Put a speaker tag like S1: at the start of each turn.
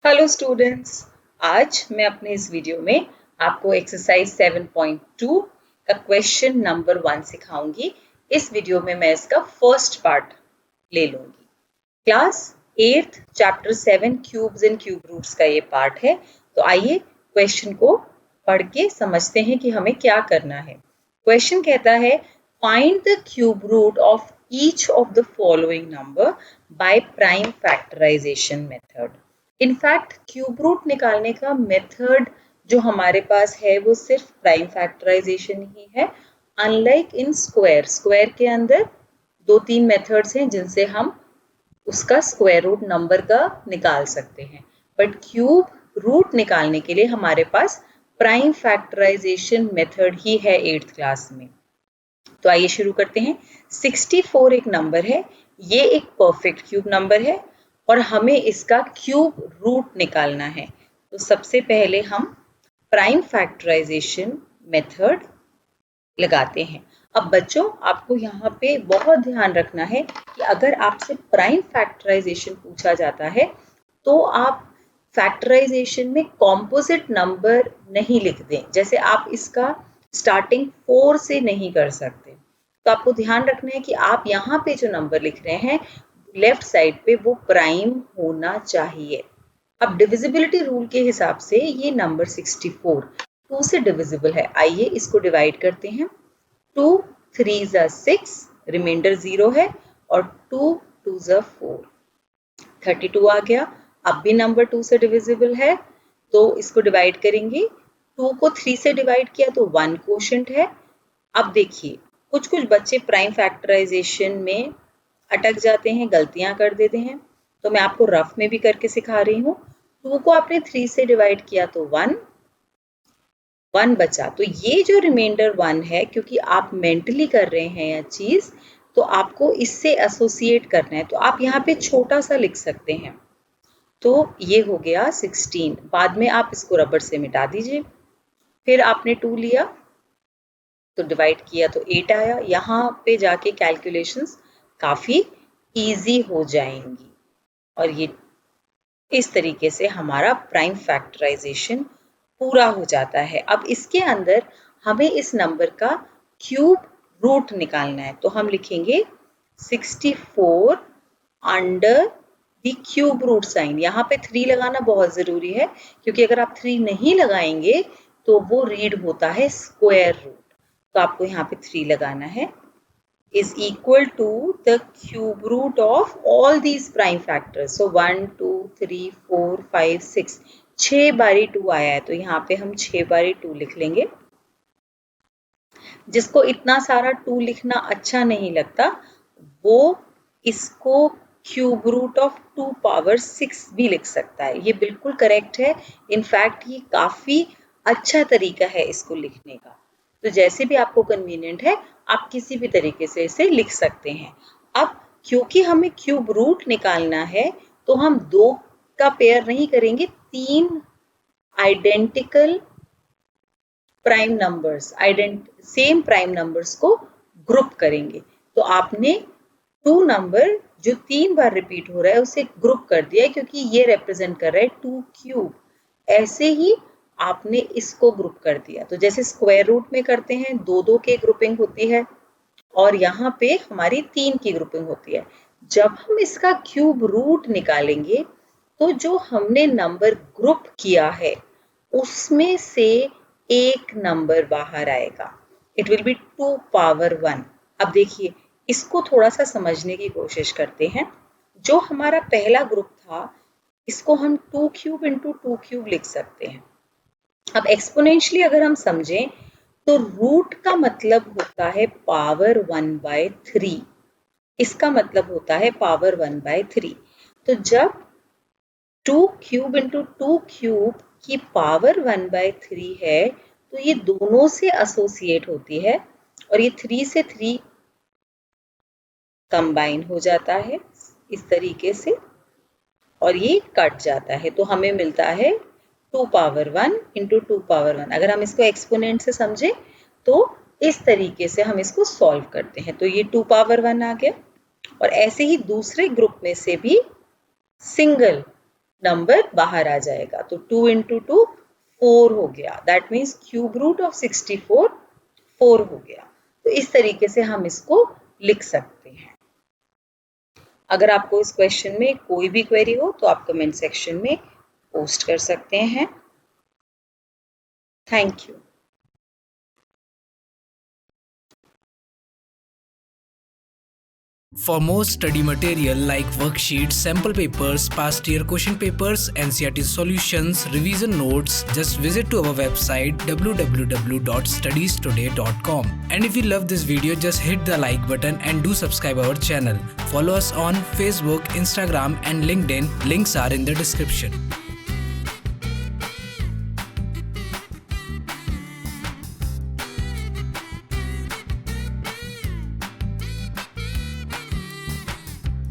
S1: Hello students, आज मैं अपने इस वीडियो में आपको एक्सरसाइज 7.2 का क्वेश्चन नंबर 1 सिखाऊंगी। इस वीडियो में मैं इसका फर्स्ट पार्ट ले लूंगी। Class 8 chapter 7 cubes and cube roots का ये पार्ट है। तो आइए क्वेश्चन को पढ़ के समझते हैं कि हमें क्या करना है। क्वेश्चन कहता है find the cube root of each of the following number by prime factorization method. In fact cube root निकालने का मेथड जो हमारे पास है वो सिर्फ प्राइम फैक्टराइजेशन ही है। अनलाइक इन स्क्वायर के अंदर 2-3 मेथड्स हैं जिनसे हम उसका स्क्वायर रूट नंबर का निकाल सकते हैं, बट क्यूब रूट निकालने के लिए हमारे पास प्राइम फैक्टराइजेशन मेथड ही है 8th क्लास में। तो आइए शुरू करते हैं। 64 एक नंबर है, ये एक परफेक्ट क्यूब नंबर है और हमें इसका क्यूब रूट निकालना है। तो सबसे पहले हम प्राइम फैक्टराइजेशन मेथड लगाते हैं। अब बच्चों, आपको यहाँ पे बहुत ध्यान रखना है कि अगर आपसे प्राइम फैक्टराइजेशन पूछा जाता है तो आप फैक्टराइजेशन में कॉम्पोजिट नंबर नहीं लिख दें। जैसे आप इसका स्टार्टिंग 4 से नहीं कर सकते, तो आपको ध्यान रखना है कि आप यहाँ पे जो नंबर लिख रहे हैं लेफ्ट साइड पे वो प्राइम होना चाहिए। अब डिविजिबिलिटी रूल के हिसाब से ये नंबर 64 2 से डिविजिबल है। आइए इसको डिवाइड करते हैं। 2 3 6, रिमाइंडर 0 है और 2 2 4, 32 आ गया। अब भी नंबर 2 से डिविजिबल है तो इसको डिवाइड करेंगे। 2 को 3 से डिवाइड किया तो 1 क्वोशंट है। अब देखिए, कुछ कुछ बच्चे प्राइम फैक्टराइजेशन में अटक जाते हैं, गलतियां कर देते हैं, तो मैं आपको रफ में भी करके सिखा रही हूँ। 2 को आपने 3 से डिवाइड किया तो 1 बचा। तो ये जो रिमाइंडर 1 है, क्योंकि आप मेंटली कर रहे हैं यह चीज, तो आपको इससे एसोसिएट करना है। तो आप यहाँ पे छोटा सा लिख सकते हैं। तो ये हो गया 16। बाद में आप इसको रबर से मिटा दीजिए। फिर आपने 2 लिया तो डिवाइड किया तो 8 आया। यहाँ पे जाके कैलकुलेशंस काफी इजी हो जाएंगी और ये इस तरीके से हमारा प्राइम फैक्टराइजेशन पूरा हो जाता है। अब इसके अंदर हमें इस नंबर का क्यूब रूट निकालना है, तो हम लिखेंगे 64 under the cube root sign. यहाँ पे 3 लगाना बहुत जरूरी है, क्योंकि अगर आप 3 नहीं लगाएंगे तो वो रीड होता है स्क्वायर रूट। तो आपको यहाँ पे 3 लगाना है, is equal to the cube root of all these prime factors. So 1 2 3 4 5 6, 6 बारी 2 आया है, तो यहाँ पे हम 6 बारी 2 लिख लेंगे। जिसको इतना सारा 2 लिखना अच्छा नहीं लगता वो इसको क्यूब रूट ऑफ 2 पावर 6 भी लिख सकता है। ये बिल्कुल करेक्ट है। इनफैक्ट ये काफी अच्छा तरीका है इसको लिखने का। तो जैसे भी आपको कन्वीनियंट है आप किसी भी तरीके से इसे लिख सकते हैं। अब क्योंकि हमें क्यूब रूट निकालना है तो हम 2 का पेयर नहीं करेंगे, 3 identical prime numbers, same prime numbers को ग्रुप करेंगे। तो आपने 2 नंबर जो 3 बार रिपीट हो रहा है उसे ग्रुप कर दिया, क्योंकि ये रिप्रेजेंट कर रहा है 2 क्यूब। ऐसे ही आपने इसको ग्रुप कर दिया। तो जैसे स्क्वायर रूट में करते हैं 2-2 की ग्रुपिंग होती है और यहाँ पे हमारी 3 की ग्रुपिंग होती है। जब हम इसका क्यूब रूट निकालेंगे तो जो हमने नंबर ग्रुप किया है उसमें से एक नंबर बाहर आएगा। It will be 2 power 1। अब देखिए, इसको थोड़ा सा समझने की कोशिश करते हैं। जो हमारा पहला ग्रुप था इसको हम 2 क्यूब इंटू 2 क्यूब लिख सकते हैं। अब एक्सपोनेंशियली अगर हम समझें तो रूट का मतलब होता है पावर 1/3। इसका मतलब होता है पावर 1/3। तो जब 2 क्यूब इंटू 2 क्यूब की पावर 1/3 है तो ये दोनों से एसोसिएट होती है और ये 3 से 3 कंबाइन हो जाता है इस तरीके से और ये कट जाता है। तो हमें मिलता है 2 पावर 1 इंटू 2 पावर 1। अगर हम इसको एक्सपोनेंट से समझे तो इस तरीके से हम इसको सॉल्व करते हैं। तो ये 2 पावर 1 आ गया। और ऐसे ही दूसरे ग्रुप में से भी सिंगल नंबर बाहर आ जाएगा। तो 2 इंटू 2 4 हो गया, that means cube root of 64 4 हो गया। तो इस तरीके से हम इसको लिख सकते हैं। अगर आपको इस क्वेश्चन में कोई भी क्वेरी हो तो आप कमेंट सेक्शन में पोस्ट कर सकते हैं। Thank you.
S2: For more study material like worksheets, sample papers, past year question papers, NCERT solutions, revision notes, just visit to our website www.studiestoday.com. And if you love this video, just hit the like button and do subscribe our channel. Follow us on Facebook, Instagram and LinkedIn. Links are in the description.